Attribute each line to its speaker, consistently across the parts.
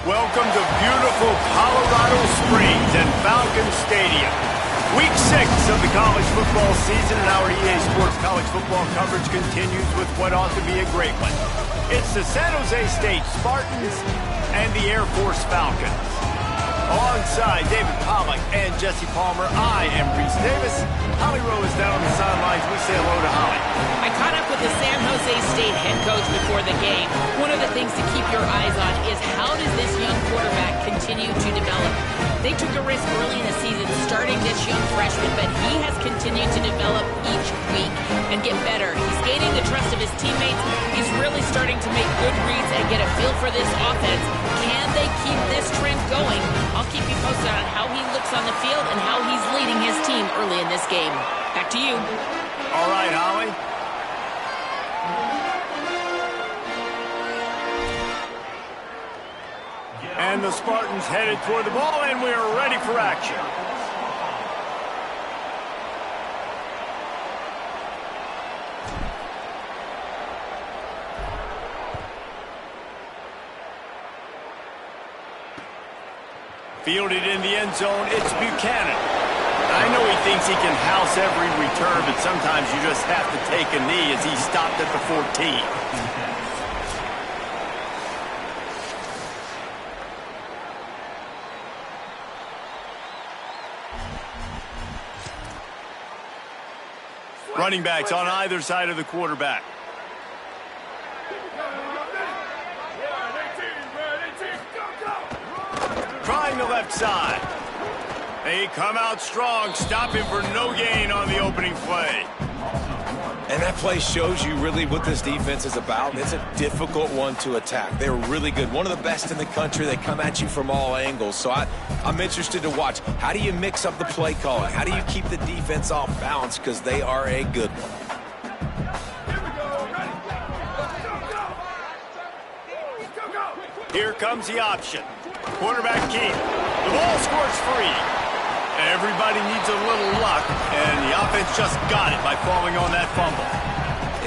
Speaker 1: Welcome to beautiful Colorado Springs and Falcon Stadium. Week 6 of the college football season, and our EA Sports college football coverage continues with what ought to be a great one. It's the San Jose State Spartans and the Air Force Falcons. Alongside David Pollack and Jesse Palmer, I am Reese Davis. Holly Rowe is down on the sidelines. We say hello to Holly.
Speaker 2: I caught up with the San Jose State head coach before the game. One of the things to keep your eyes on is how does this young quarterback continue to develop? They took a risk early in the season starting this young freshman, but he has continued to develop each week and get better. He's gaining the trust of his teammates. He's really starting to make good reads and get a feel for this offense. Can they keep this trend going? I'll keep you posted on how he looks on the field and how he's leading his team early in this game. Back to you.
Speaker 1: All right, Holly. And the Spartans headed toward the ball, and we are ready for action. Fielded in the end zone, it's Buchanan. I know he thinks he can house every return, but sometimes you just have to take a knee as he stopped at the 14. Running backs on either side of the quarterback. Trying the left side. They come out strong, stopping for no gain on the opening play.
Speaker 3: And that play shows you really what this defense is about. It's a difficult one to attack. They're really good. One of the best in the country. They come at you from all angles. So I'm interested to watch. How do you mix up the play calling? How do you keep the defense off balance? Because they are a good one.
Speaker 1: Here comes the option. Quarterback keep. The ball squirts free. Everybody needs a little luck, and the offense just got it by falling on that fumble.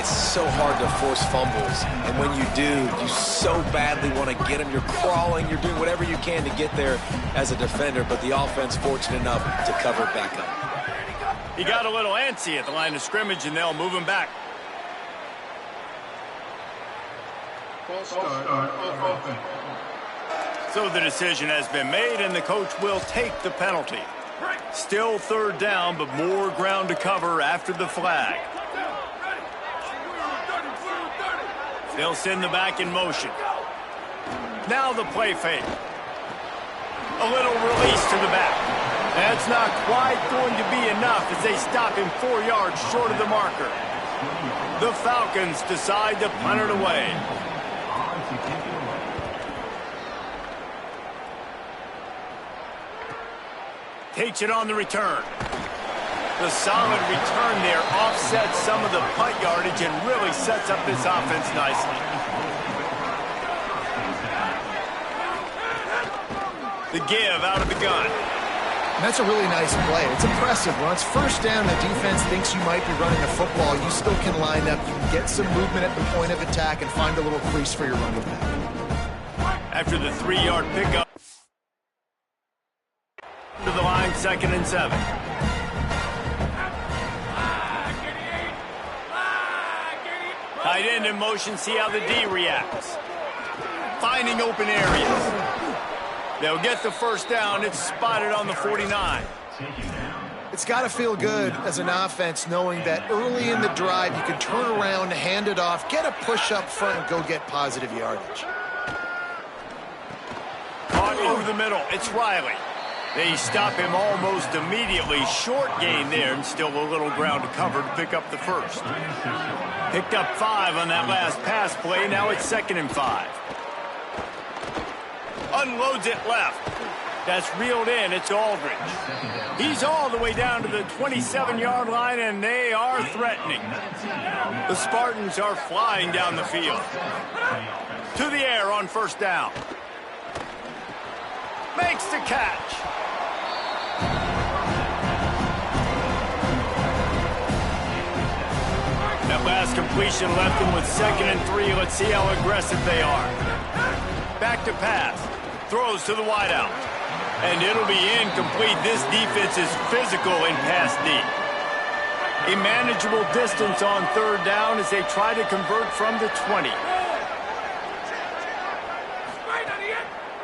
Speaker 3: It's so hard to force fumbles, and when you do, you so badly want to get them. You're crawling, you're doing whatever you can to get there as a defender, but the offense fortunate enough to cover it back up.
Speaker 1: He got a little antsy at the line of scrimmage, and they'll move him back. So the decision has been made, and the coach will take the penalty. Still third down, but more ground to cover after the flag. They'll send the back in motion. Now the play fake. A little release to the back. That's not quite going to be enough as they stop him 4 yards short of the marker. The Falcons decide to punt it away. Takes it on the return. The solid return there offsets some of the punt yardage and really sets up this offense nicely. The give out of the gun.
Speaker 4: And that's a really nice play. It's impressive. When it's first down, the defense thinks you might be running the football. You still can line up. You can get some movement at the point of attack and find a little crease for your running back.
Speaker 1: After the 3-yard pickup. To the line, 2nd and 7. Tight end in motion, see how the D reacts. Finding open areas. They'll get the first down. It's spotted on the 49.
Speaker 4: It's got to feel good as an offense knowing that early in the drive you can turn around, hand it off, get a push up front, and go get positive yardage.
Speaker 1: Caught over the middle. It's Riley. They stop him almost immediately. Short gain there, and still a little ground to cover to pick up the first. Picked up 5 on that last pass play. Now it's 2nd and 5. Unloads it left. That's reeled in. It's Aldridge. He's all the way down to the 27-yard line, and they are threatening. The Spartans are flying down the field. To the air on first down. Makes the catch. That last completion left them with 2nd and 3. Let's see how aggressive they are. Back to pass. Throws to the wideout. And it'll be incomplete. This defense is physical in pass D. A manageable distance on third down as they try to convert from the 20.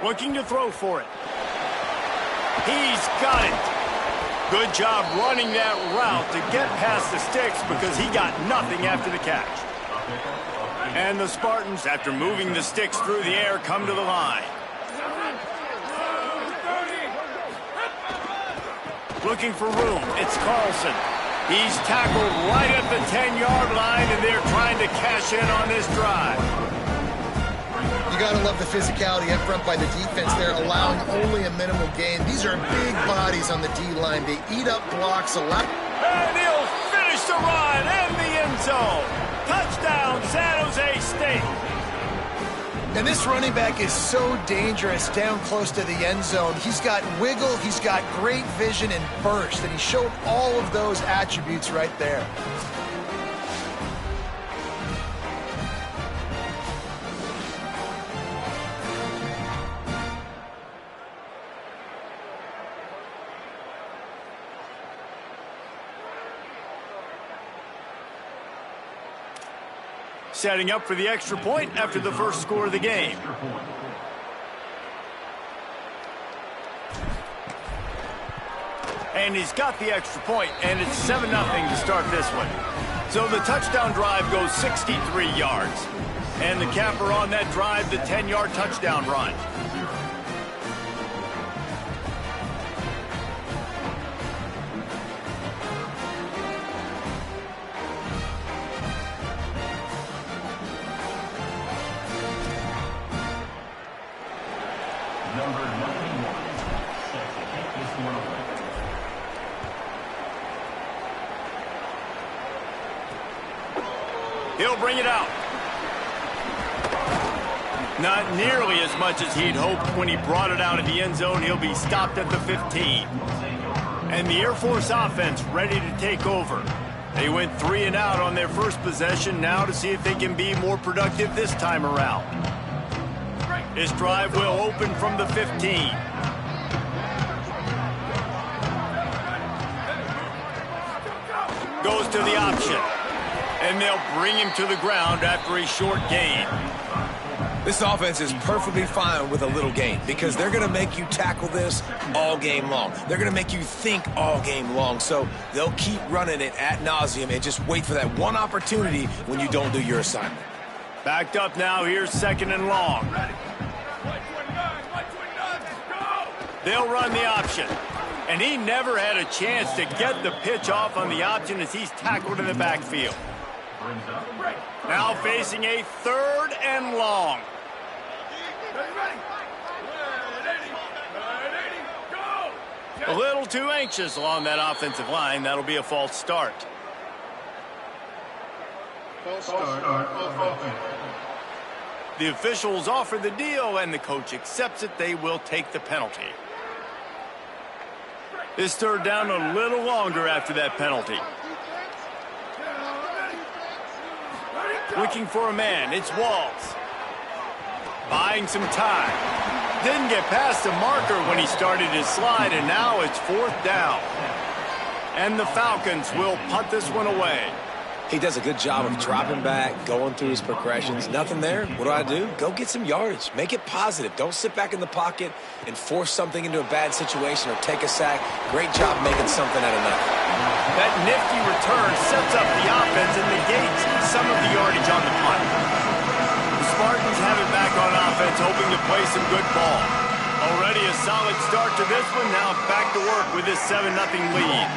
Speaker 1: Looking to throw for it. He's got it. Good job running that route to get past the sticks because he got nothing after the catch. And the Spartans, after moving the sticks through the air, come to the line. Looking for room. It's Carlson. He's tackled right at the 10-yard line, and they're trying to cash in on this drive.
Speaker 4: You got to love the physicality up front by the defense there, allowing only a minimal gain. These are big bodies on the D-line. They eat up blocks a lot.
Speaker 1: And he'll finish the run in the end zone. Touchdown, San Jose State.
Speaker 4: And this running back is so dangerous down close to the end zone. He's got wiggle, he's got great vision and burst, and he showed all of those attributes right there.
Speaker 1: Setting up for the extra point after the first score of the game. And he's got the extra point, and it's 7-0 to start this one. So the touchdown drive goes 63 yards. And the capper on that drive, the 10-yard touchdown run. He'll bring it out. Not nearly as much as he'd hoped when he brought it out of the end zone. He'll be stopped at the 15. And the Air Force offense ready to take over. They went 3 and out on their first possession, now to see if they can be more productive this time around. This drive will open from the 15. Goes to the option. And they'll bring him to the ground after a short gain.
Speaker 3: This offense is perfectly fine with a little gain because they're going to make you tackle this all game long. They're going to make you think all game long. So they'll keep running it ad nauseum and just wait for that one opportunity when you don't do your assignment.
Speaker 1: Backed up now. Here's 2nd and long. They'll run the option. And he never had a chance to get the pitch off on the option as he's tackled in the backfield. Now facing a 3rd and long. A little too anxious along that offensive line. That'll be a false start. The officials offer the deal, and the coach accepts it. They will take the penalty. This 3rd down a little longer after that penalty. Looking for a man. It's Walls. Buying some time. Didn't get past the marker when he started his slide, and now it's 4th down. And the Falcons will punt this one away.
Speaker 3: He does a good job of dropping back, going through his progressions. Nothing there. What do? Go get some yardage. Make it positive. Don't sit back in the pocket and force something into a bad situation or take a sack. Great job making something out of nothing.
Speaker 1: That nifty return sets up the offense and negates some of the yardage on the punt. The Spartans have it back on offense, hoping to play some good ball. Already a solid start to this one. Now back to work with this 7-0 lead.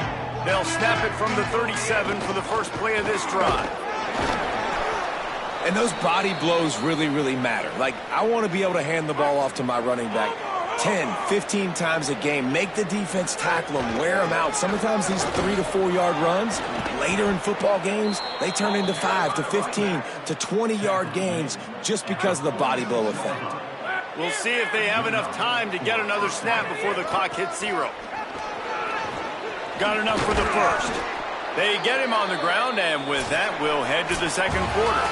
Speaker 1: They'll snap it from the 37 for the first play of this drive.
Speaker 3: And those body blows really, really matter. Like, I want to be able to hand the ball off to my running back 10, 15 times a game. Make the defense tackle them, wear them out. Sometimes these 3 to 4 yard runs, later in football games, they turn into 5 to 15 to 20 yard gains just because of the body blow effect.
Speaker 1: We'll see if they have enough time to get another snap before the clock hits 0. Got enough for the first. They get him on the ground, and with that, we'll head to the second quarter.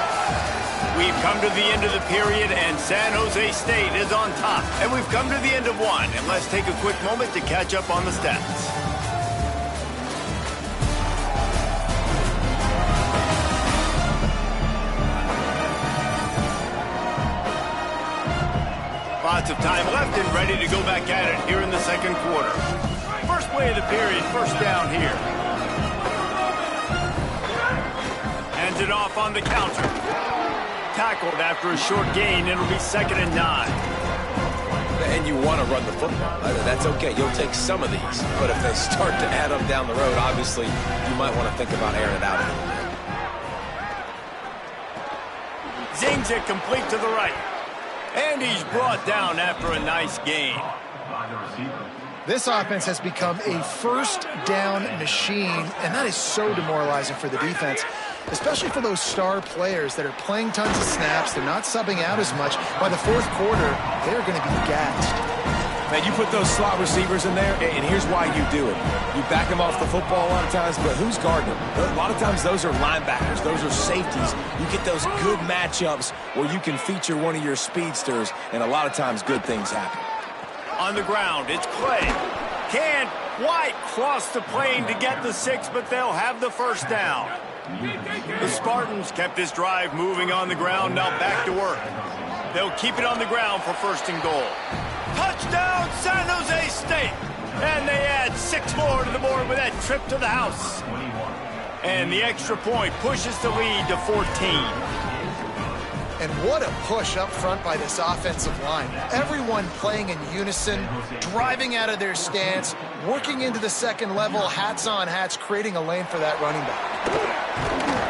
Speaker 1: We've come to the end of the period, and San Jose State is on top. And we've come to the end of one, and let's take a quick moment to catch up on the stats. Lots of time left and ready to go back at it here in the second quarter. First play of the period, first down here. Hands it off on the counter. Tackled after a short gain. It'll be 2nd and 9.
Speaker 3: And you want to run the football. That's okay. You'll take some of these. But if they start to add them down the road, obviously, you might want to think about airing it out a little bit.
Speaker 1: Zings it complete to the right. And he's brought down after a nice gain.
Speaker 4: This offense has become a first down machine, and that is so demoralizing for the defense, especially for those star players that are playing tons of snaps. They're not subbing out as much. By the fourth quarter, they're going to be gassed.
Speaker 3: Man, you put those slot receivers in there, and here's why you do it. You back them off the football a lot of times, but who's guarding them? A lot of times those are linebackers. Those are safeties. You get those good matchups where you can feature one of your speedsters, and a lot of times good things happen.
Speaker 1: On the ground, it's Clay. Can't quite cross the plane to get the 6, but they'll have the first down. The Spartans kept this drive moving on the ground, now back to work. They'll keep it on the ground for 1st and goal. Touchdown, San Jose State! And they add 6 more to the board with that trip to the house. And the extra point pushes the lead to 14.
Speaker 4: And what a push up front by this offensive line. Everyone playing in unison, driving out of their stance, working into the second level, hats on hats, creating a lane for that running back.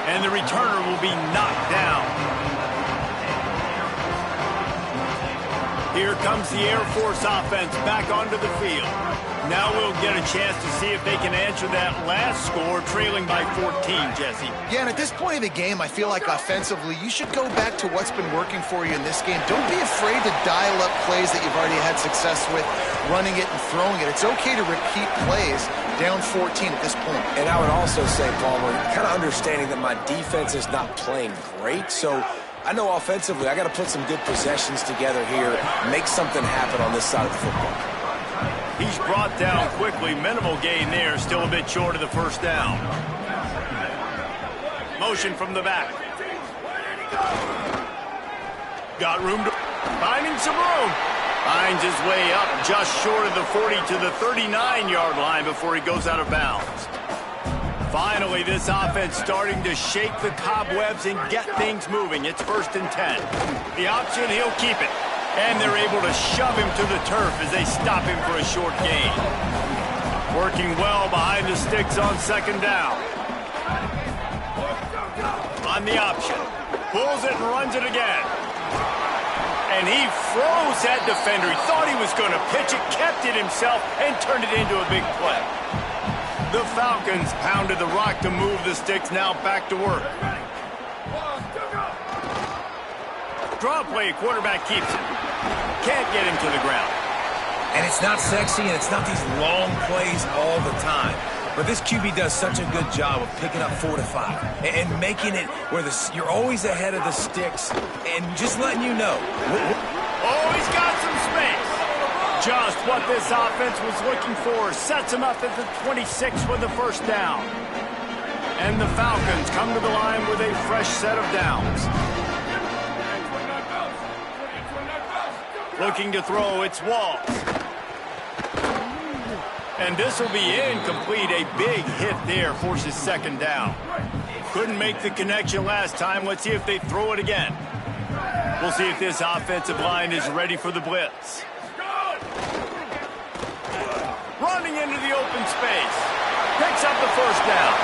Speaker 1: And the returner will be knocked down. Here comes the Air Force offense back onto the field. Now we'll get a chance to see if they can answer that last score, trailing by 14, Jesse.
Speaker 4: Yeah, and at this point of the game, I feel like offensively, you should go back to what's been working for you in this game. Don't be afraid to dial up plays that you've already had success with, running it and throwing it. It's okay to repeat plays down 14 at this point.
Speaker 3: And I would also say, Palmer, kind of understanding that my defense is not playing great, so I know offensively I got to put some good possessions together here, make something happen on this side of the football.
Speaker 1: He's brought down quickly. Minimal gain there. Still a bit short of the first down. Motion from the back. Got room to... Finding some room. Finds his way up just short of the 40 to the 39-yard line before he goes out of bounds. Finally, this offense starting to shake the cobwebs and get things moving. It's 1st and 10. The option, he'll keep it. And they're able to shove him to the turf as they stop him for a short gain. Working well behind the sticks on 2nd down. On the option. Pulls it and runs it again. And he froze that defender. He thought he was going to pitch it, kept it himself, and turned it into a big play. The Falcons pounded the rock to move the sticks, now back to work. Draw play, quarterback keeps it. Can't get him to the ground.
Speaker 3: And it's not sexy, and it's not these long plays all the time. But this QB does such a good job of picking up 4 to 5 and making it where you're always ahead of the sticks and just letting you know.
Speaker 1: Oh, he's got some space. Just what this offense was looking for. Sets him up at the 26 for the first down. And the Falcons come to the line with a fresh set of downs. Looking to throw, it's Walls. And this will be incomplete. A big hit there forces 2nd down. Couldn't make the connection last time. Let's see if they throw it again. We'll see if this offensive line is ready for the blitz. Running into the open space. Picks up the first down.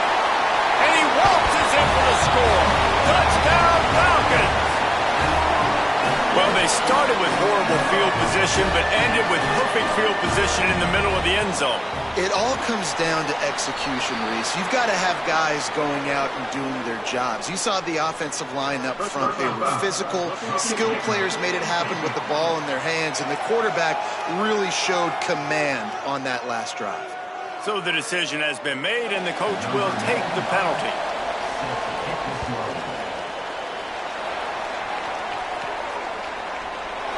Speaker 1: And he waltzes in for the score. Touchdown, Falcons! Well, they started with horrible field position, but ended with perfect field position in the middle of the end zone.
Speaker 4: It all comes down to execution, Reese. You've got to have guys going out and doing their jobs. You saw the offensive line up front. They were physical. Skilled players made it happen with the ball in their hands, and the quarterback really showed command on that last drive.
Speaker 1: So the decision has been made, and the coach will take the penalty.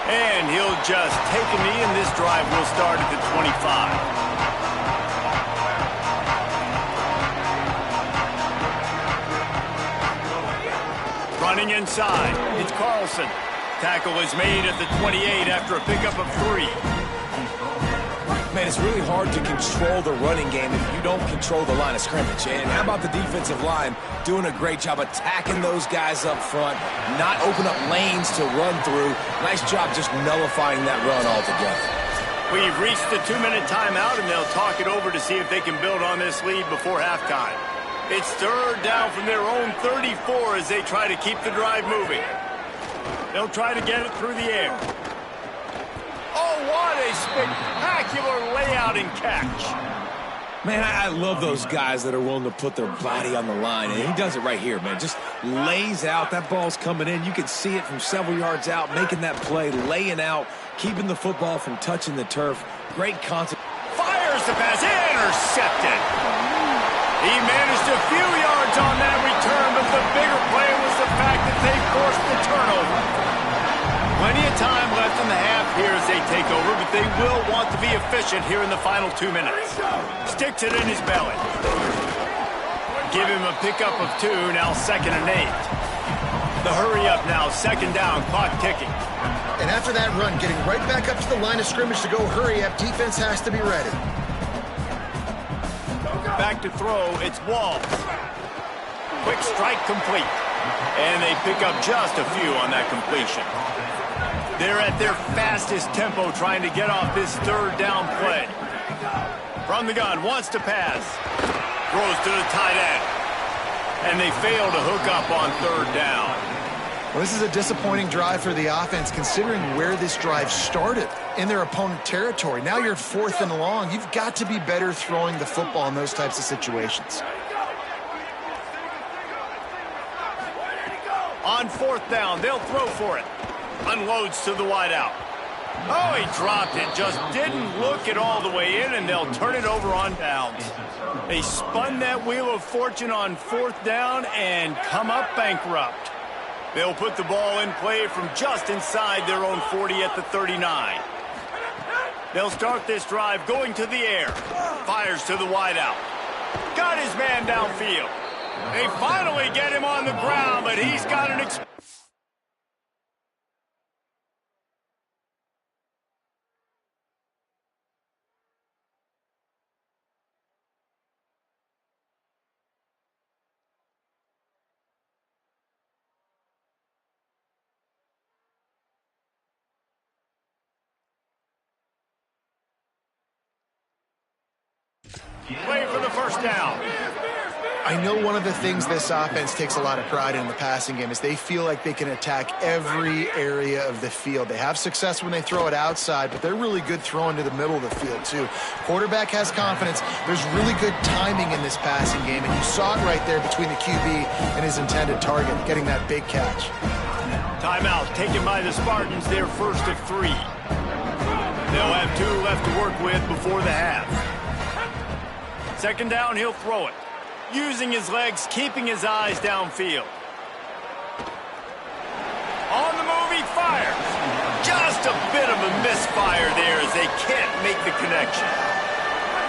Speaker 1: And he'll just take a knee, and this drive will start at the 25. Running inside, it's Carlson. Tackle is made at the 28 after a pickup of 3.
Speaker 3: Man, it's really hard to control the running game if you don't control the line of scrimmage. And how about the defensive line doing a great job attacking those guys up front, not open up lanes to run through. Nice job just nullifying that run altogether.
Speaker 1: We've reached the 2-minute timeout, and they'll talk it over to see if they can build on this lead before halftime. It's third down from their own 34 as they try to keep the drive moving. They'll try to get it through the air. Oh, what a spectacular layout and catch.
Speaker 3: Man, I love those guys that are willing to put their body on the line, and he does it right here, man. Just lays out. That ball's coming in. You can see it from several yards out, making that play, laying out, keeping the football from touching the turf. Great concept.
Speaker 1: Fires the pass, intercepted. He managed a few yards on that return, but the bigger play was the fact that they forced the turnover. Plenty of time left in the half here as they take over, but they will want to be efficient here in the final 2 minutes. Sticks it in his belly. Give him a pickup of 2, now 2nd and 8. The hurry up now, 2nd down, clock ticking.
Speaker 4: And after that run, getting right back up to the line of scrimmage to go hurry up, defense has to be ready.
Speaker 1: Back to throw, it's Walls. Quick strike complete. And they pick up just a few on that completion. They're at their fastest tempo trying to get off this 3rd down play. From the gun, wants to pass. Throws to the tight end. And they fail to hook up on 3rd down.
Speaker 4: Well, this is a disappointing drive for the offense considering where this drive started, in their opponent territory. Now you're 4th and long. You've got to be better throwing the football in those types of situations.
Speaker 1: On 4th down, they'll throw for it. Unloads to the wideout. Oh, he dropped it. Just didn't look it all the way in, and they'll turn it over on downs. They spun that wheel of fortune on 4th down and come up bankrupt. They'll put the ball in play from just inside their own 40 at the 39. They'll start this drive going to the air. Fires to the wideout. Got his man downfield. They finally get him on the ground, but he's got an play for the 1st down.
Speaker 4: I know one of the things this offense takes a lot of pride in the passing game is they feel like they can attack every area of the field. They have success when they throw it outside, but they're really good throwing to the middle of the field too. Quarterback has confidence. There's really good timing in this passing game, and you saw it right there between the QB and his intended target, getting that big catch.
Speaker 1: Timeout taken by the Spartans, their 1st of 3. They'll have 2 left to work with before the half. 2nd down, he'll throw it. Using his legs, keeping his eyes downfield. On the move, he fires. Just a bit of a misfire there as they can't make the connection.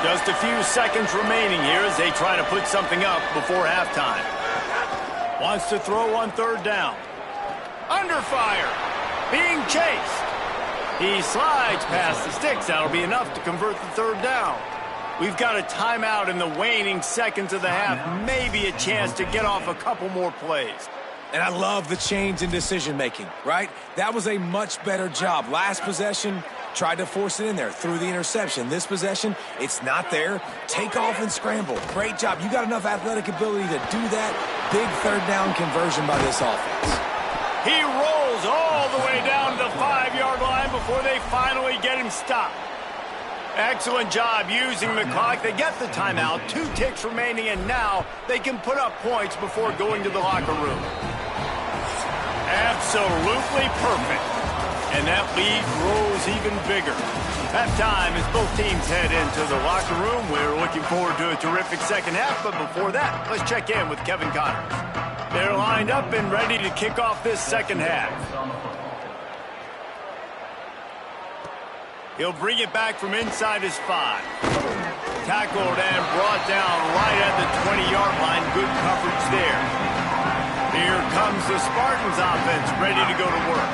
Speaker 1: Just a few seconds remaining here as they try to put something up before halftime. Wants to throw on 3rd down. Under fire. Being chased. He slides past the sticks. That'll be enough to convert the 3rd down. We've got a timeout in the waning seconds of the half. Maybe a chance to get off a couple more plays.
Speaker 3: And I love the change in decision-making, right? That was a much better job. Last possession, tried to force it in there, threw the interception. This possession, it's not there. Take off and scramble. Great job. You got enough athletic ability to do that. Big 3rd down conversion by this offense.
Speaker 1: He rolls all the way down to the 5-yard line before they finally get him stopped. Excellent job using the clock. They get the timeout, 2 ticks remaining, and now they can put up points before going to the locker room. Absolutely perfect. And that lead grows even bigger. Halftime as both teams head into the locker room. We're looking forward to a terrific 2nd half, but before that, let's check in with Kevin Connors. They're lined up and ready to kick off this 2nd half. He'll bring it back from inside his 5. Tackled and brought down right at the 20-yard line. Good coverage there. Here comes the Spartans offense, ready to go to work.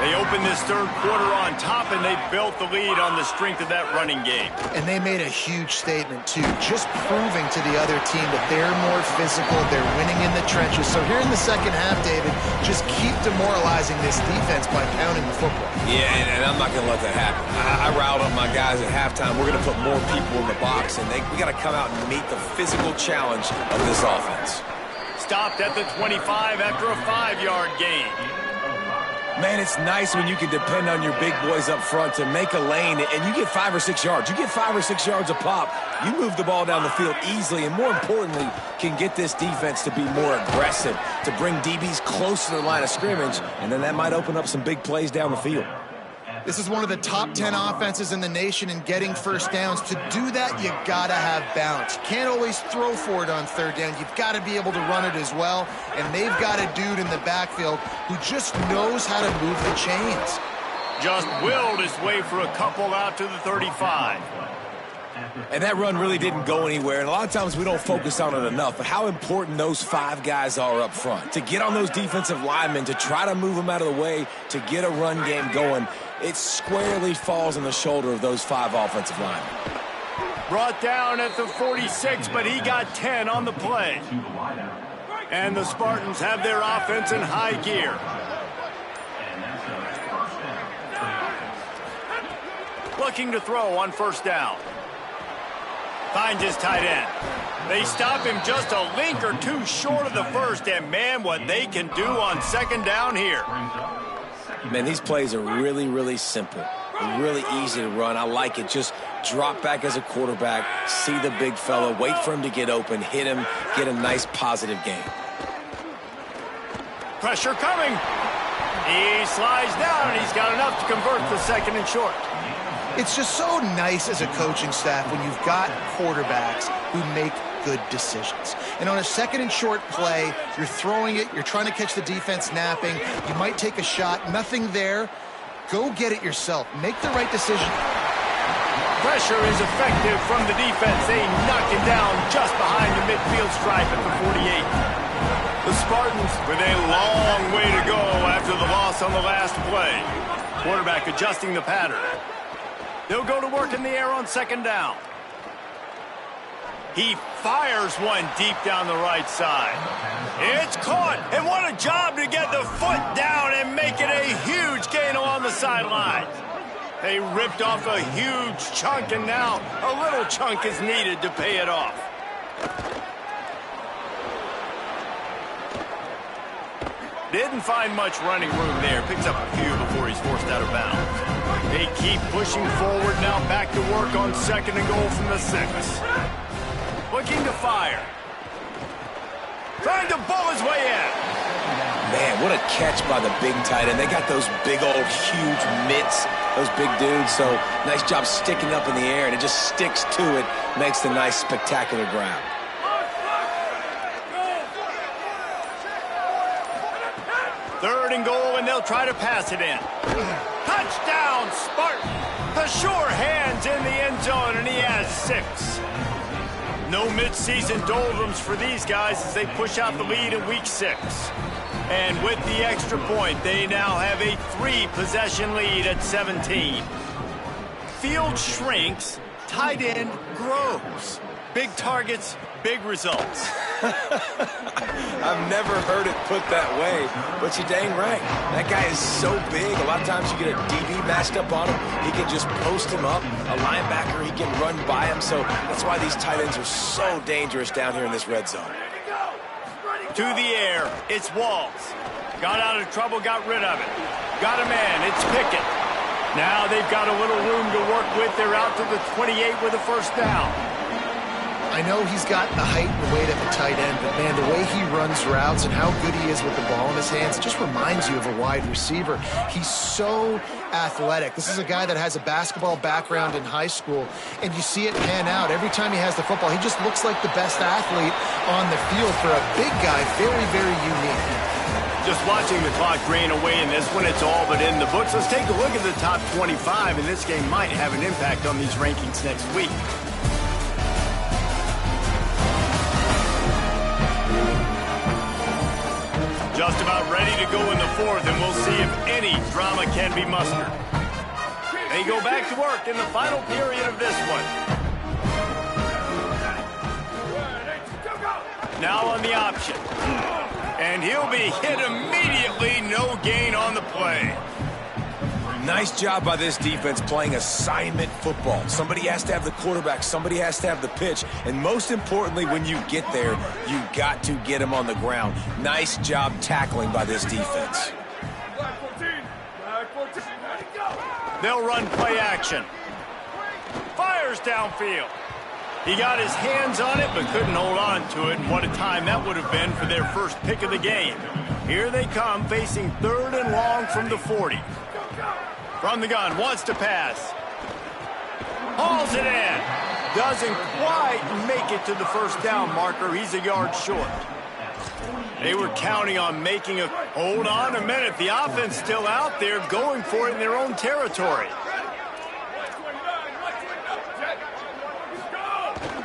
Speaker 1: They opened this third quarter on top, and they built the lead on the strength of that running game.
Speaker 4: And they made a huge statement, too, just proving to the other team that they're more physical, they're winning in the trenches. So here in the second half, David, just keep demoralizing this defense by pounding the football.
Speaker 3: Yeah, and I'm not going to let that happen. I riled up my guys at halftime. We're going to put more people in the box, and we got to come out and meet the physical challenge of this offense.
Speaker 1: Stopped at the 25 after a 5-yard gain.
Speaker 3: Man, it's nice when you can depend on your big boys up front to make a lane, and you get 5 or 6 yards. You get 5 or 6 yards a pop. You move the ball down the field easily, and more importantly, can get this defense to be more aggressive, to bring DBs close to the line of scrimmage, and then that might open up some big plays down the field.
Speaker 4: This is one of the top 10 offenses in the nation in getting first downs. To do that, you gotta have balance. You can't always throw for it on third down. You've got to be able to run it as well. And they've got a dude in the backfield who just knows how to move the chains.
Speaker 1: Just willed his way for a couple out to the 35.
Speaker 3: And that run really didn't go anywhere, and a lot of times we don't focus on it enough, but how important those 5 guys are up front. To get on those defensive linemen, to try to move them out of the way, to get a run game going, it squarely falls on the shoulder of those 5 offensive linemen.
Speaker 1: Brought down at the 46, but he got 10 on the play. And the Spartans have their offense in high gear. Looking to throw on first down. Finds his tight end. They stop him just a link or two short of the first, and man, what they can do on second down here.
Speaker 3: Man, these plays are really, really simple. Really easy to run. I like it. Just drop back as a quarterback, see the big fella, wait for him to get open, hit him, get a nice positive game.
Speaker 1: Pressure coming. He slides down, and he's got enough to convert the second and short.
Speaker 4: It's just so nice as a coaching staff when you've got quarterbacks who make good decisions. And on a second and short play, you're throwing it, you're trying to catch the defense napping, you might take a shot, nothing there. Go get it yourself. Make the right decision.
Speaker 1: Pressure is effective from the defense. They knock him down just behind the midfield stripe at the 48. The Spartans with a long way to go after the loss on the last play. Quarterback adjusting the pattern. They'll go to work in the air on second down. He fires one deep down the right side. It's caught, and what a job to get the foot down and make it a huge gain along the sideline. They ripped off a huge chunk, and now a little chunk is needed to pay it off. Didn't find much running room there. Picks up a few before he's forced out of bounds. They keep pushing forward now, back to work on second and goal from the 6. Looking to fire. Trying to bull his way in.
Speaker 3: Man, what a catch by the big tight end. They got those big old huge mitts, those big dudes, so nice job sticking up in the air, and it just sticks to it, makes the nice spectacular grab.
Speaker 1: Third and goal, and they'll try to pass it in. Touchdown, Spartan. The sure hands in the end zone, and he has 6. No midseason doldrums for these guys as they push out the lead in week 6. And with the extra point, they now have a 3-possession lead at 17. Field shrinks, tight end grows. Big targets, big results.
Speaker 3: I've never heard it put that way, but you're dang right. That guy is so big. A lot of times you get a DB matched up on him. He can just post him up. A linebacker, he can run by him. So that's why these tight ends are so dangerous down here in this red zone.
Speaker 1: To the air, it's Walls. Got out of trouble, got rid of it. Got a man, it's Pickett. Now they've got a little room to work with. They're out to the 28 with a first down.
Speaker 4: I know he's got the height and weight of a tight end, but man, the way he runs routes and how good he is with the ball in his hands just reminds you of a wide receiver. He's so athletic. This is a guy that has a basketball background in high school, and you see it pan out. Every time he has the football, he just looks like the best athlete on the field for a big guy. Very, very unique.
Speaker 1: Just watching the clock drain away in this one, it's all but in the books. Let's take a look at the top 25, and this game might have an impact on these rankings next week. Just about ready to go in the fourth, and we'll see if any drama can be mustered. They go back to work in the final period of this one. Now on the option. And he'll be hit immediately. No gain on the play.
Speaker 3: Nice job by this defense playing assignment football. Somebody has to have the quarterback. Somebody has to have the pitch. And most importantly, when you get there, you got to get him on the ground. Nice job tackling by this defense.
Speaker 1: They'll run play action. Fires downfield. He got his hands on it, but couldn't hold on to it. And what a time that would have been for their first pick of the game. Here they come, facing 3rd and long from the 40. From the gun, wants to pass. Hauls it in. Doesn't quite make it to the first down marker. He's a yard short. They were counting on making a... Hold on a minute. The offense still out there going for it in their own territory.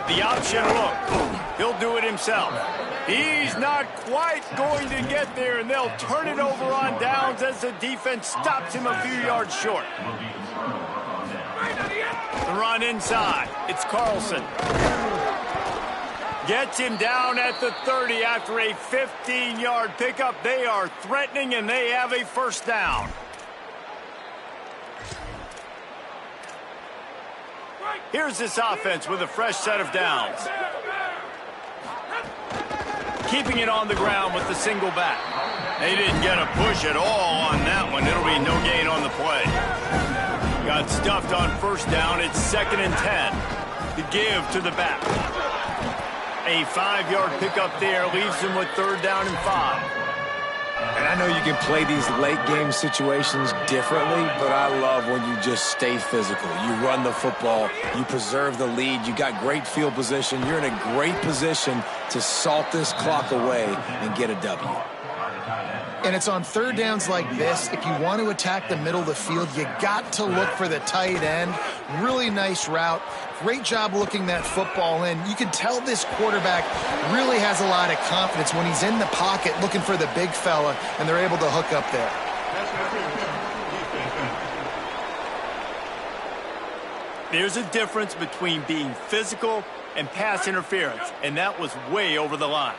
Speaker 1: The option look. He'll do it himself. He's not quite going to get there, and they'll turn it over on downs as the defense stops him a few yards short. The run inside. It's Carlson. Gets him down at the 30 after a 15-yard pickup. They are threatening, and they have a first down. Here's this offense with a fresh set of downs. Keeping it on the ground with the single back. They didn't get a push at all on that one. It'll be no gain on the play. Got stuffed on first down. It's 2nd and 10. The give to the back. A 5-yard pickup there leaves them with 3rd down and 5.
Speaker 3: And I know you can play these late-game situations differently, but I love when you just stay physical. You run the football, you preserve the lead, you got great field position, you're in a great position to salt this clock away and get a W.
Speaker 4: And it's on 3rd downs like this, if you want to attack the middle of the field, you got to look for the tight end. Really nice route. Great job looking that football in. You can tell this quarterback really has a lot of confidence when he's in the pocket looking for the big fella, and they're able to hook up there.
Speaker 1: There's a difference between being physical and pass interference, and that was way over the line.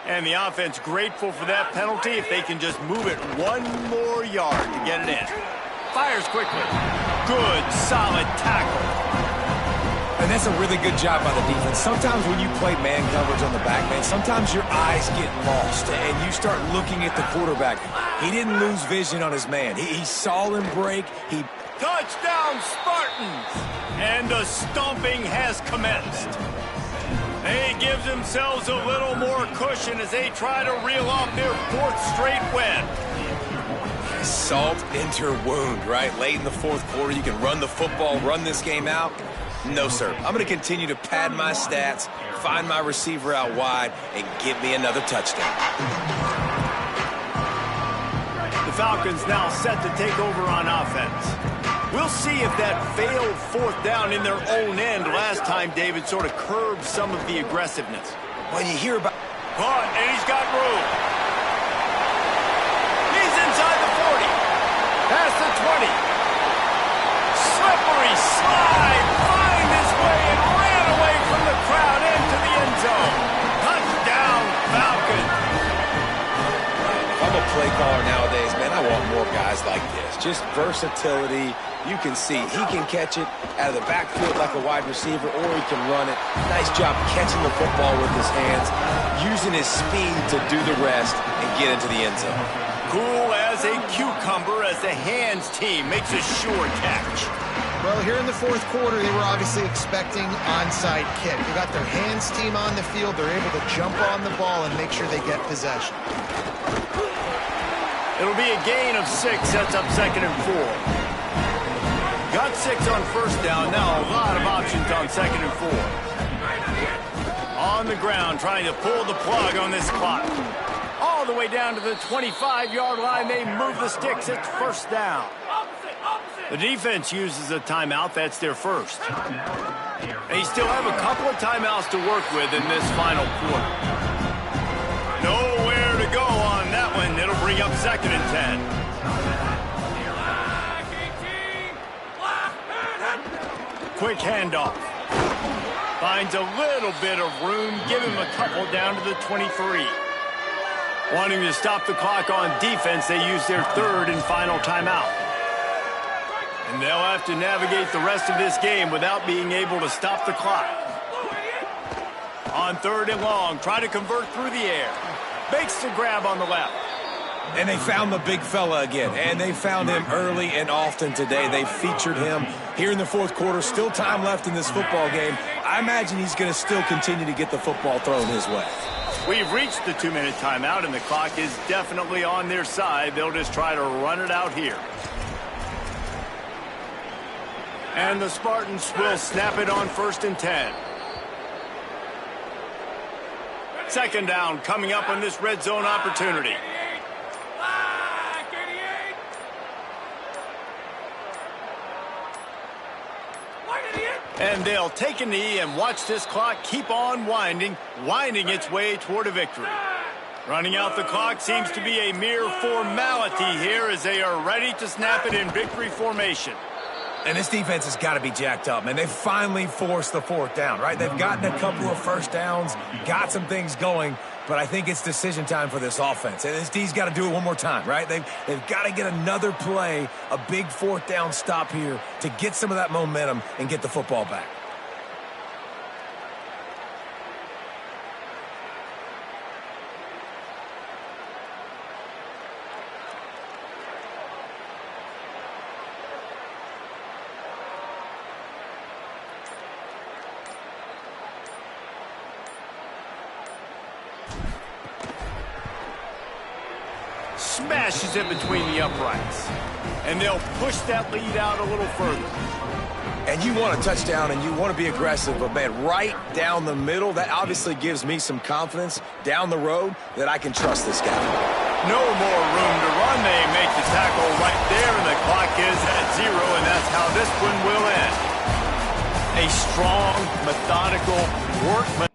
Speaker 1: And the offense grateful for that penalty if they can just move it 1 more yard to get it in. Fires quickly. Good, solid tackle.
Speaker 3: And that's a really good job by the defense. Sometimes when you play man coverage on the back, man, sometimes your eyes get lost and you start looking at the quarterback. He didn't lose vision on his man. He saw him break.
Speaker 1: Touchdown, Spartans! And the stomping has commenced. They give themselves a little more cushion as they try to reel off their 4th straight win.
Speaker 3: Salt into her wound, right? Late in the 4th quarter, you can run the football, run this game out. No, sir. I'm going to continue to pad my stats, find my receiver out wide, and get me another touchdown.
Speaker 1: The Falcons now set to take over on offense. We'll see if that failed 4th down in their own end last time, David, sort of curbed some of the aggressiveness.
Speaker 3: When you hear about...
Speaker 1: And he's got room. He's inside the 40. Past the 20. Slippery slide. Find his way and ran away from the crowd into the end zone. Touchdown, Falcons.
Speaker 3: If I'm a play caller nowadays, man, I want more guys like this. Just versatility. You can see he can catch it out of the backfield like a wide receiver, or he can run it. Nice job catching the football with his hands, using his speed to do the rest and get into the end zone.
Speaker 1: Cool as a cucumber as the hands team makes a sure catch.
Speaker 4: Well, here in the 4th quarter, they were obviously expecting onside kick. They got their hands team on the field. They're able to jump on the ball and make sure they get possession.
Speaker 1: It'll be a gain of 6, sets up 2nd and 4. Got 6 on first down. Now a lot of options on 2nd and 4. On the ground, trying to pull the plug on this clock. All all the way down to the 25-yard line. They move the sticks. It's first down. The defense uses a timeout. That's their first. They still have a couple of timeouts to work with in this final quarter. Nowhere to go on that one. It'll bring up 2nd and 10. Quick handoff. Finds a little bit of room. Give him a couple down to the 23. Wanting to stop the clock on defense, they use their 3rd and final timeout. And they'll have to navigate the rest of this game without being able to stop the clock. On 3rd and long, try to convert through the air. Makes the grab on the left.
Speaker 3: And they found the big fella again, and they found him early and often today. They featured him here in the 4th quarter. Still time left in this football game. I imagine he's going to still continue to get the football thrown his way.
Speaker 1: We've reached the 2-minute timeout, and the clock is definitely on their side. They'll just try to run it out here. And the Spartans will snap it on 1st and 10. 2nd down coming up on this red zone opportunity. And they'll take a knee and watch this clock keep on winding its way toward a victory. Running out the clock seems to be a mere formality here as they are ready to snap it in victory formation.
Speaker 3: And this defense has got to be jacked up, man. They finally forced the 4th down, right? They've gotten a couple of first downs, got some things going, but I think it's decision time for this offense. And this D's got to do it one more time, right? They've got to get another play, a big 4th down stop here to get some of that momentum and get the football back.
Speaker 1: Smashes it between the uprights. And they'll push that lead out a little further.
Speaker 3: And you want a touchdown and you want to be aggressive, but man, right down the middle, that obviously gives me some confidence down the road that I can trust this guy.
Speaker 1: No more room to run. They make the tackle right there, and the clock is at 0, and that's how this one will end. A strong, methodical workman.